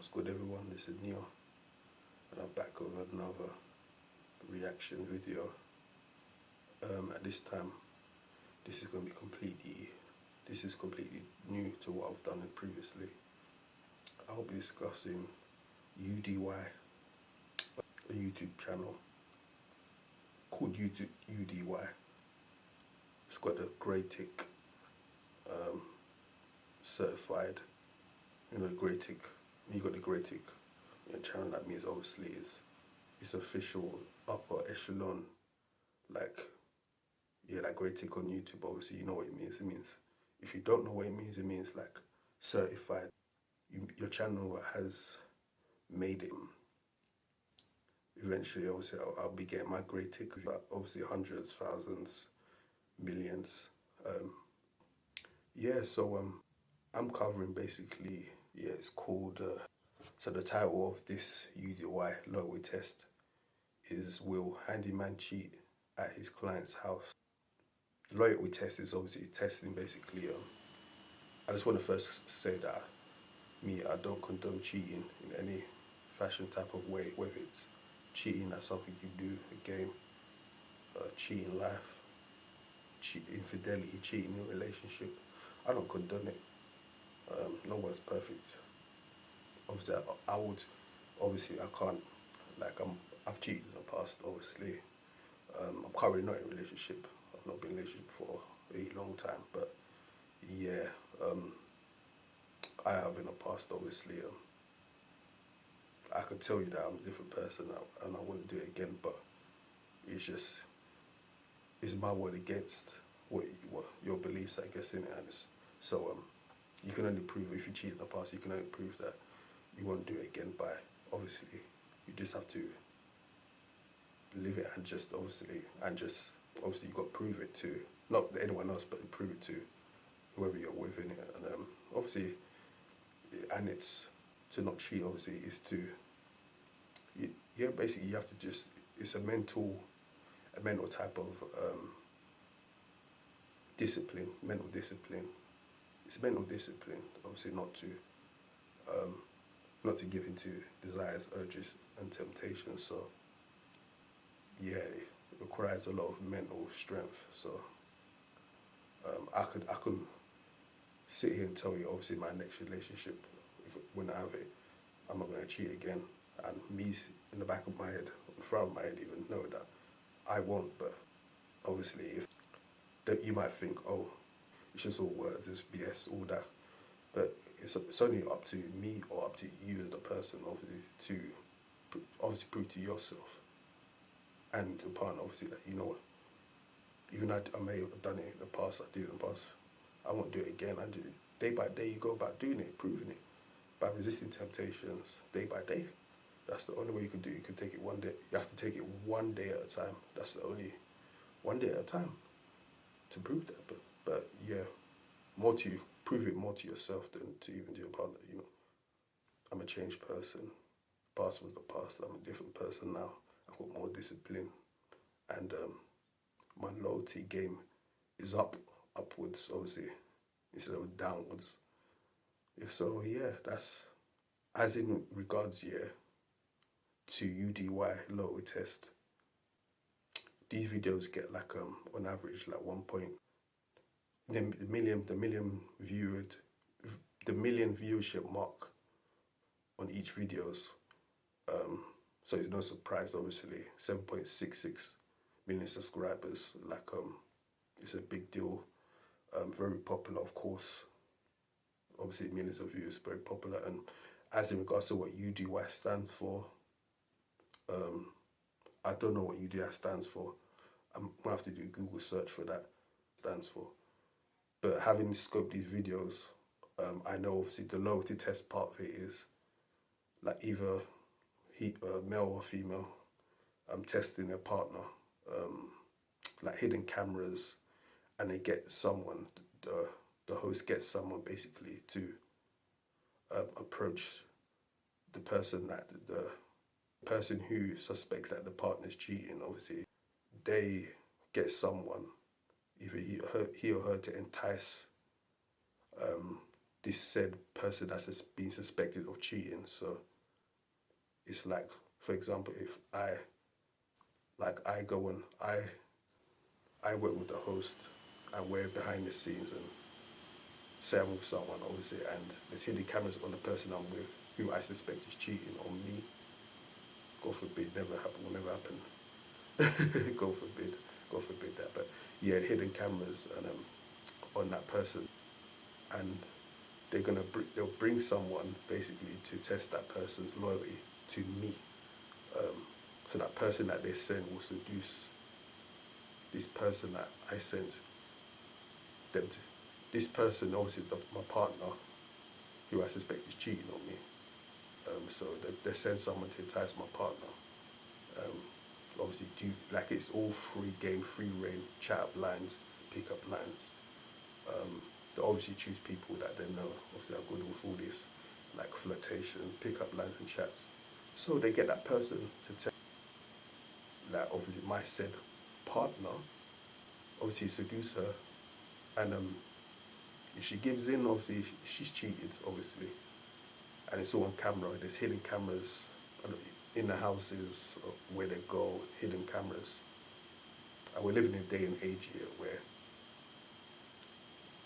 What's good, everyone? This is Neo, and I'm back with another reaction video. At this time, this is completely new to what I've done previously. I'll be discussing UDY, a YouTube channel called UDY. It's got the grey tick, certified. You know, the grey tick. You got the grey tick. Your channel, that means obviously it's official, upper echelon, like grey tick on YouTube. Obviously, you know what it means. It means, if you don't know what it means like certified. Your channel has made it. Eventually, obviously, I'll be getting my grey tick. Obviously, hundreds, thousands, millions. I'm covering basically. It's called. So the title of this UDY Loyalty Test is, "Will Handyman Cheat at His Client's House?" Loyalty test is obviously testing basically. I just want to first say that I don't condone cheating in any fashion type of way, whether it's cheating at something you do, a game, cheating life, infidelity, cheating in a relationship. I don't condone it. No one's perfect. Obviously, I can't, I've cheated in the past, obviously. I'm currently not in a relationship. I've not been in a relationship for a long time, but yeah, I have in the past, obviously. I could tell you that I'm a different person and I wouldn't do it again, but it's my word against what your beliefs, I guess, in it. And so you can only prove, if you cheat in the past, you can only prove that you won't do it again by, obviously, you just have to live it and obviously you got to prove it to, not anyone else, but prove it to whoever you're with in it. And obviously, and it's to not cheat, obviously, is to, basically you have to it's a mental type of mental discipline. It's mental discipline, obviously, not to give into desires, urges, and temptations. So yeah, it requires a lot of mental strength. So I could sit here and tell you, obviously, my next relationship, when I have it, I'm not going to cheat again. And me, in the back of my head, in the front of my head, even know that I won't. But obviously, that you might think, oh, it's just all words, it's BS, all that. But it's only up to me or up to you as the person, obviously, to prove to yourself and the partner, obviously, that, you know what, even I may have done it in the past, I did it in the past, I won't do it again. And day by day, you go about doing it, proving it, by resisting temptations, day by day. That's the only way you can do it. You can take it one day. You have to take it one day at a time. That's the only, one day at a time, to prove that. But yeah, prove it more to yourself than to even to your partner. You know, I'm a changed person. Past was the past. I'm a different person now. I've got more discipline, and my loyalty game is upwards, obviously, instead of downwards. Yeah, so yeah, that's as in regards to UDY Loyalty Test. These videos get on average 1 the million viewership mark on each videos. So it's no surprise, obviously, 7.66 million subscribers. It's a big deal. Very popular, of course. Obviously, millions of views, very popular. And as in regards to what UDY stands for, I don't know what UDY stands for. I'm gonna have to do a Google search for that. Stands for. But having scoped these videos, I know obviously the loyalty test part of it is either male or female, testing their partner, hidden cameras, and they get someone, the host gets someone basically to approach the person who suspects that the partner's cheating. Obviously, they get someone, either he or her, to entice this said person that's been suspected of cheating. So it's like, for example, if I go and I work with the host and we're behind the scenes and say I'm with someone, obviously, and there's hidden cameras on the person I'm with who I suspect is cheating on me. God forbid, never happen, will never happen. God forbid that. But yeah, hidden cameras and on that person, and they'll bring someone basically to test that person's loyalty to me. So that person that they send will seduce this person that I sent them to. This person, obviously, my partner, who I suspect is cheating on me. So they send someone to entice my partner. Obviously, it's all free game, free reign, chat up lines, pick up lines. They obviously choose people that they know obviously are good with all this, like flirtation, pick up lines and chats. So they get that person to tell that obviously my said partner, obviously seduce her, and if she gives in, obviously she's cheated, obviously, and it's all on camera. There's hidden cameras in the houses where they go, hidden cameras. And we're living in a day and age here where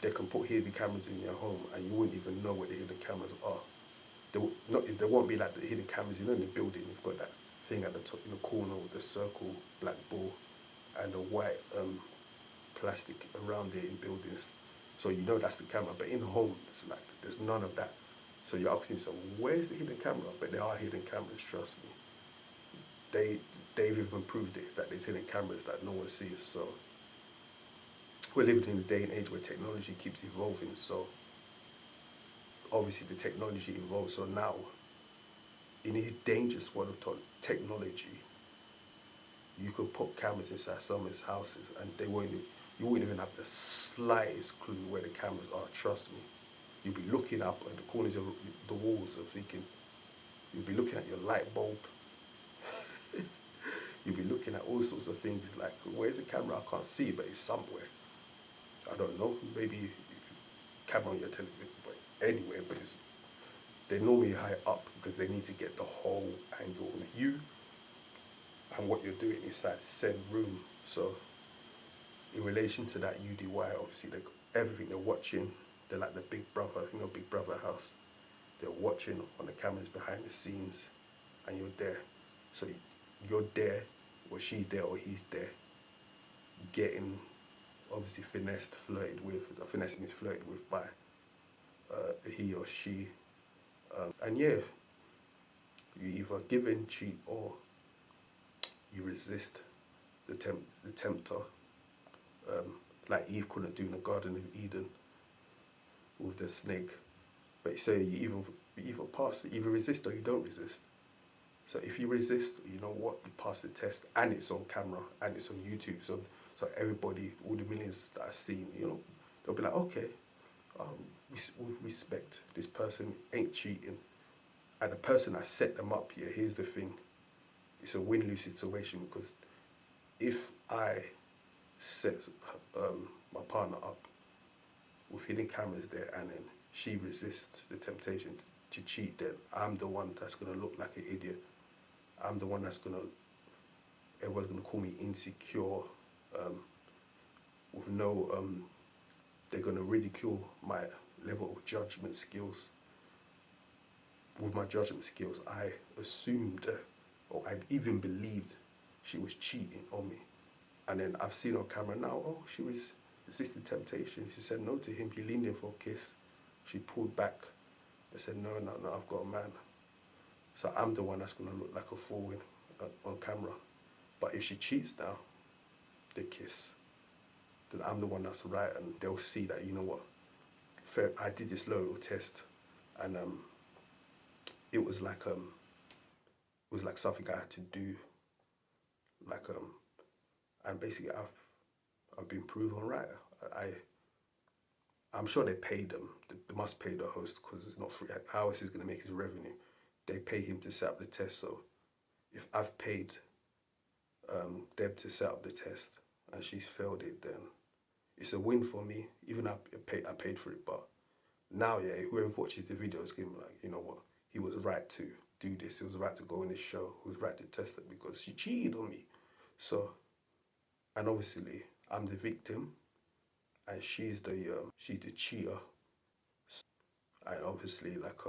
they can put hidden cameras in your home and you wouldn't even know where the hidden cameras are. There won't be like the hidden cameras, in the building, you've got that thing at the top in the corner with the circle, black ball, and the white plastic around it in buildings. So that's the camera. But in home, there's none of that. So you're asking yourself, where's the hidden camera? But there are hidden cameras, trust me. They've even proved it, that there's hidden cameras that no one sees. So we're living in a day and age where technology keeps evolving. So obviously the technology evolves. So now, in this dangerous world of technology, you could put cameras inside someone's houses and you wouldn't even have the slightest clue where the cameras are, trust me. You'll be looking up at the corners of the walls and thinking, you'll be looking at your light bulb. You'll be looking at all sorts of things like, where's the camera? I can't see, but it's somewhere. I don't know, maybe camera on your television, but anyway, they're normally high up because they need to get the whole angle on you and what you're doing inside said room. So in relation to that UDY, obviously everything they're watching, they're like the Big Brother, Big Brother house. They're watching on the cameras behind the scenes and you're there. So you're there, or she's there, or he's there, getting obviously flirted with. Finesse means flirted with by he or she. And yeah, you either give in, cheat, or you resist the tempter. Like Eve couldn't do in the Garden of Eden with the snake. But so you either pass it, either resist or you don't resist. So if you resist, you know what, you pass the test, and it's on camera, and it's on YouTube. So everybody, all the millions that I've seen, they'll be like, okay, we respect this person ain't cheating. And the person that set them up here, here's the thing, it's a win-lose situation, because if I set my partner up with hidden cameras there and then she resists the temptation to cheat, then I'm the one that's going to look like an idiot. I'm the one everyone's going to call me insecure, with no, they're going to ridicule my level of judgment skills. With my judgment skills, I assumed, or I even believed she was cheating on me. And then I've seen on camera now, she was resisting temptation. She said no to him. He leaned in for a kiss. She pulled back. I said, no, I've got a man. So I'm the one that's going to look like a fool on camera. But if she cheats now, they kiss, then I'm the one that's right, and they'll see that, you know what, I did this loyalty test, and it was like something I had to do, and basically I've been proven right. I'm sure they paid them. They must pay the host, because it's not free. How else is going to make his revenue? They pay him to set up the test. So if I've paid Deb to set up the test and she's failed it, then it's a win for me. Even I paid for it, but Now, yeah, whoever watches the video is going to be like, you know what, he was right to do this. He was right to go on this show. He was right to test it because she cheated on me. So, and obviously, I'm the victim, and she's the cheater. And obviously, like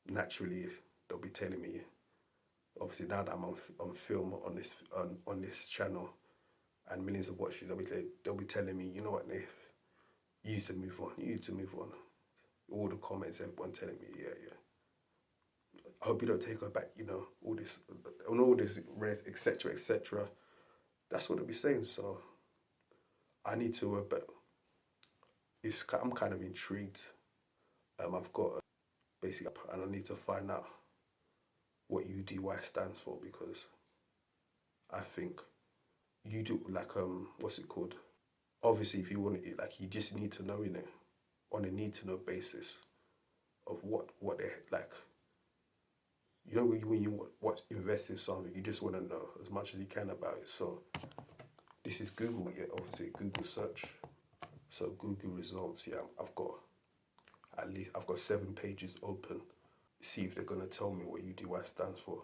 naturally, they'll be telling me. Obviously, now that I'm on film on this channel and millions of watchers, they'll be telling me, you know what, Nath, you need to move on. You need to move on. All the comments, everyone telling me, yeah, yeah. I hope you don't take her back. You know, all this, etc., etc. That's what they'll be saying. So I need to, but I'm kind of intrigued. I've got basically, and I need to find out what UDY stands for because I think you do like what's it called? Obviously, if you want it, like you just need to know in it on a need to know basis of what they like. You know when you what invest in something, you just want to know as much as you can about it. So this is Google, yeah, obviously Google search. So Google results, yeah, I've got 7 pages open. See if they're gonna tell me what UDY stands for.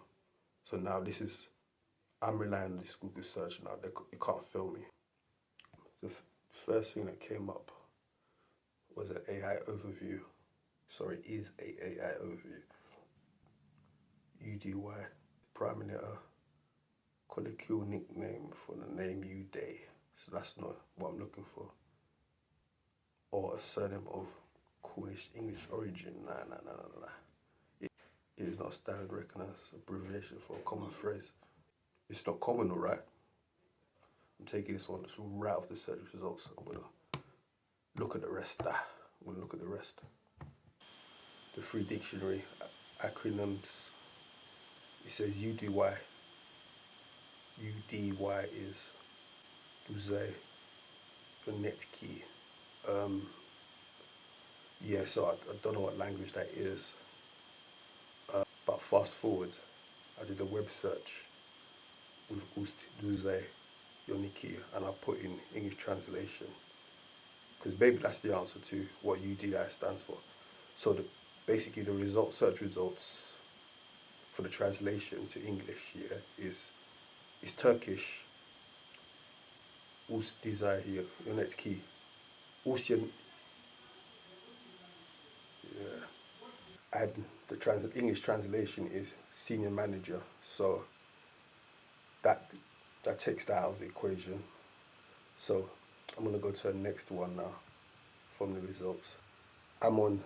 So now I'm relying on this Google search now. You can't fail me. The first thing that came up was an AI overview. Sorry, is a AI overview. UDY, Prime Minister, colloquial nickname for the name UDay. So that's not what I'm looking for. Or a surname of Cornish English origin. Nah. It is not standard recognized abbreviation for a common phrase. It's not common, alright? I'm taking this one right off the search results. I'm gonna look at the rest. The free dictionary acronyms. It says UDY. UDY is UDY Loyalty. Yeah, so I don't know what language that is. But fast forward, I did a web search with UDY Loyalty and I put in English translation. Because maybe that's the answer to what UDI stands for. So basically the search results for the translation to English here is Turkish. UDY Loyalty. Usyan, yeah. And the English translation is senior manager. So that takes that out of the equation. So I'm gonna go to the next one now from the results. I'm on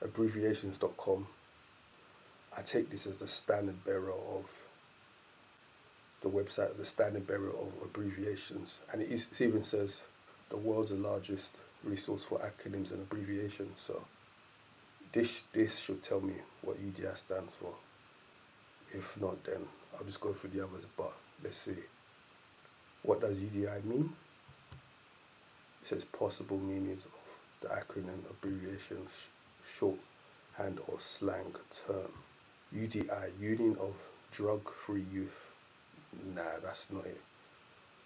abbreviations.com. I take this as the standard bearer of the website, the standard bearer of abbreviations. And it even says the world's largest resource for acronyms and abbreviations. So this should tell me what UDI stands for. If not, then I'll just go through the others. But let's see. What does UDI mean? It says possible meanings of the acronym, abbreviations, shorthand or slang term. UDI, Union of Drug-Free Youth. Nah, that's not it.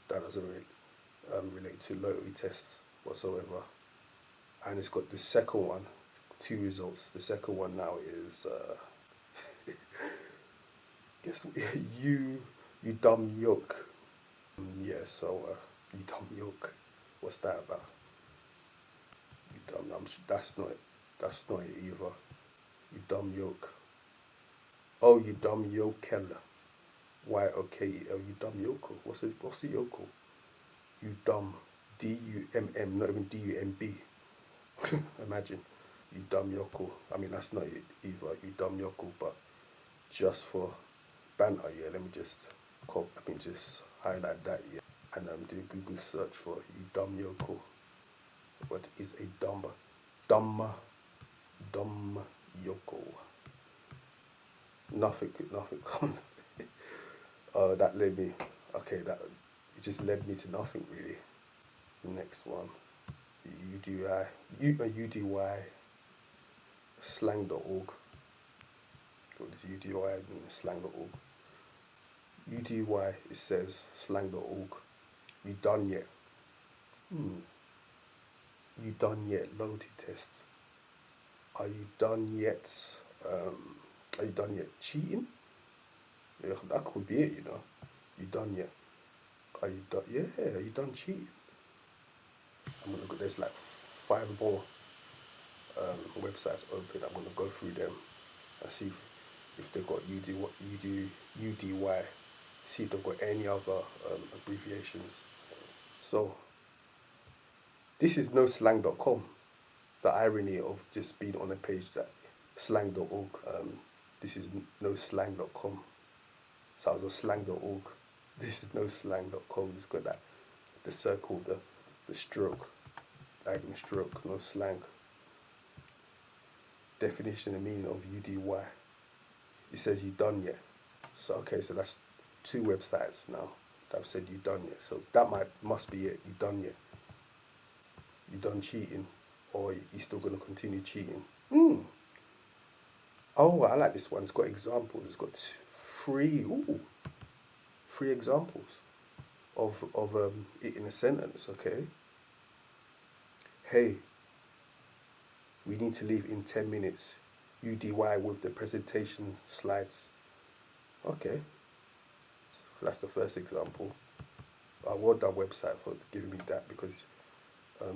That doesn't relate to loyalty tests whatsoever. And it's got the second one, 2 results. The second one now is guess you dumb yoke. Yeah, so you dumb yoke. What's that about? You dumb. That's not it either. You dumb yoke. Oh, you dumb yokel. YOKEL. You dumb yokel. What's a yokel? You dumb. DUMM. Not even DUMB. Imagine. You dumb yokel. I mean, that's not it either. You dumb yokel. But just for banter, yeah. Let me just highlight that, yeah. And do a Google search for you dumb yokel. What is a dumb yoko? Nothing. That led me. Okay, it just led me to nothing really. Next one, UDY slang.org. What does UDY mean? Slang.org. UDY, it says slang.org. You done yet? You done yet? Loyalty test. Are you done yet? Are you done yet cheating? Yeah, that could be it, you know. You done yet? Are you done? Yeah, are you done cheating? I'm gonna go. There's like 5 more websites open. I'm gonna go through them and see if they've got UDY. See if they've got any other abbreviations. So this is noslang.com. The irony of just being on a page that slang.org. This is noslang.com. So I was on slang.org. This is noslang.com. It's got that the circle, the stroke, diagonal stroke, no slang. Definition and meaning of UDY. It says you done yet. So okay, so that's 2 websites now that have said you done yet. So that must be it. You done yet. You done cheating, or you still gonna continue cheating? Oh, I like this one. It's got examples. It's got 3 examples of it in a sentence. Okay. Hey, we need to leave in 10 minutes. UDY with the presentation slides. Okay. So that's the first example. Well done website for giving me that, because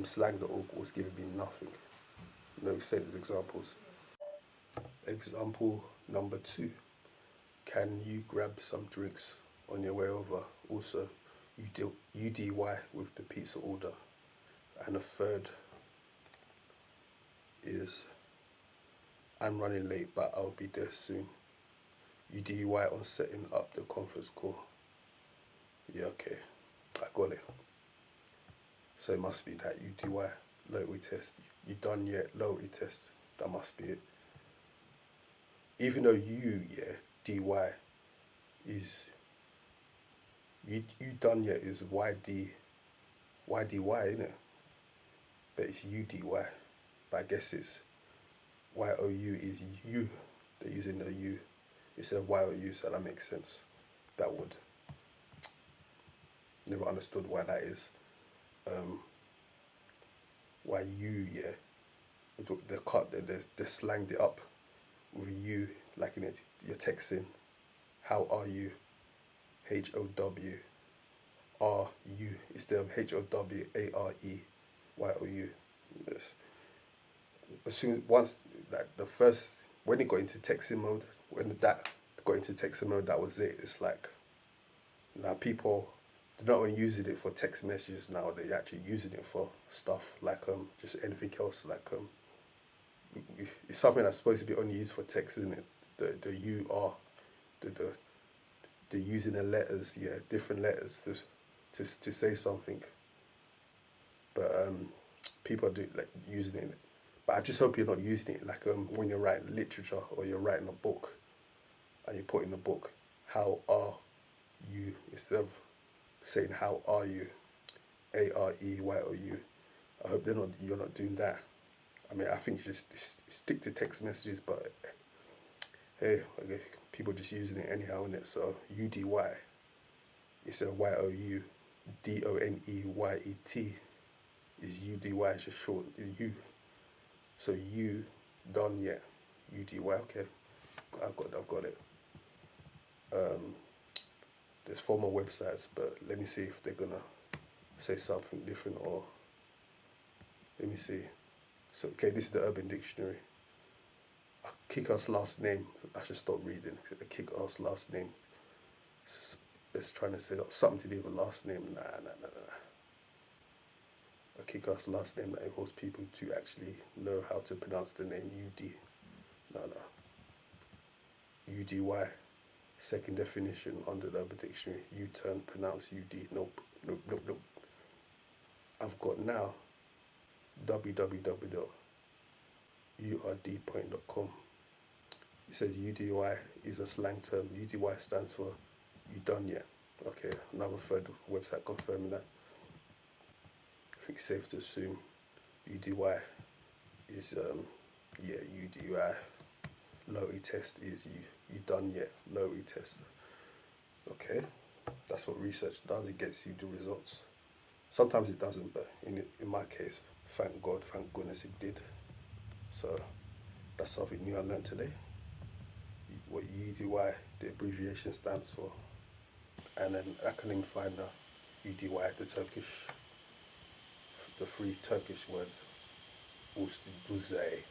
slang.org was giving me nothing. No sentence examples. Example number 2. Can you grab some drinks on your way over? Also, UDY with the pizza order. And the third is, I'm running late, but I'll be there soon. UDY on setting up the conference call. Yeah, okay. I got it. So it must be that UDY loyalty test. You done yet? Loyalty test. That must be it. Even though DY is, you done yet is YDY, innit? But it's UDY. But I guess it's YOU is you. They're using the U instead of YOU, so that makes sense. That would. Never understood why that is. Why you, they slanged it up with you, like in it, you're texting, how are you? HOWRU instead of HOWAREYOU. Yes. As soon as when it got into texting mode, that was it. It's like now people, they're not only using it for text messages now, they're actually using it for stuff like just anything else. Like it's something that's supposed to be only used for text, isn't it? The you are, the using the letters, different letters to say something. But people do like using it. But I just hope you're not using it like when you're writing literature or you're writing a book, and you put in the book, how are you, instead of saying how are you, AREYOU. I hope you're not doing that. I mean, I think you just stick to text messages, but hey, okay, people just using it anyhow, innit? So UDY instead of YOU, DONEYET is UDY, it's just short, you. So you done yet? UDY, okay. I've got it. There's 4 more websites, but let me see if they're gonna say something different, or let me see. So okay, this is the Urban Dictionary. A kick-ass last name. I should stop reading. A kick-ass last name. It's trying to say something to do with last name. Nah. A kick-ass last name that involves people to actually know how to pronounce the name UD. No. UDY. Second definition under the Urban Dictionary. U-turn, pronounce UD. Nope. I've got now www.urdpoint.com. It says UDY is a slang term. UDY stands for you done yet. Okay, another third website confirming that. I think it's safe to assume UDY is UDY loyalty test is you done yet loyalty test. Okay, that's what research does. It gets you the results. Sometimes it doesn't, but in my case, thank goodness it did. So That's something new I learned today. What UDY, the abbreviation stands for. And then acronym finder, UDY, the three Turkish words. Usti Duze,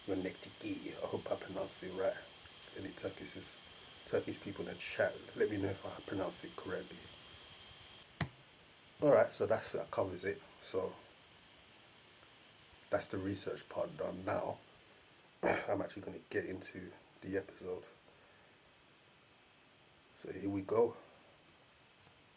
Yonektiki. I hope I pronounced it right. Any Turkish people in the chat, let me know if I pronounced it correctly. Alright, so that covers it. So that's the research part done. Now I'm actually going to get into the episode. So here we go.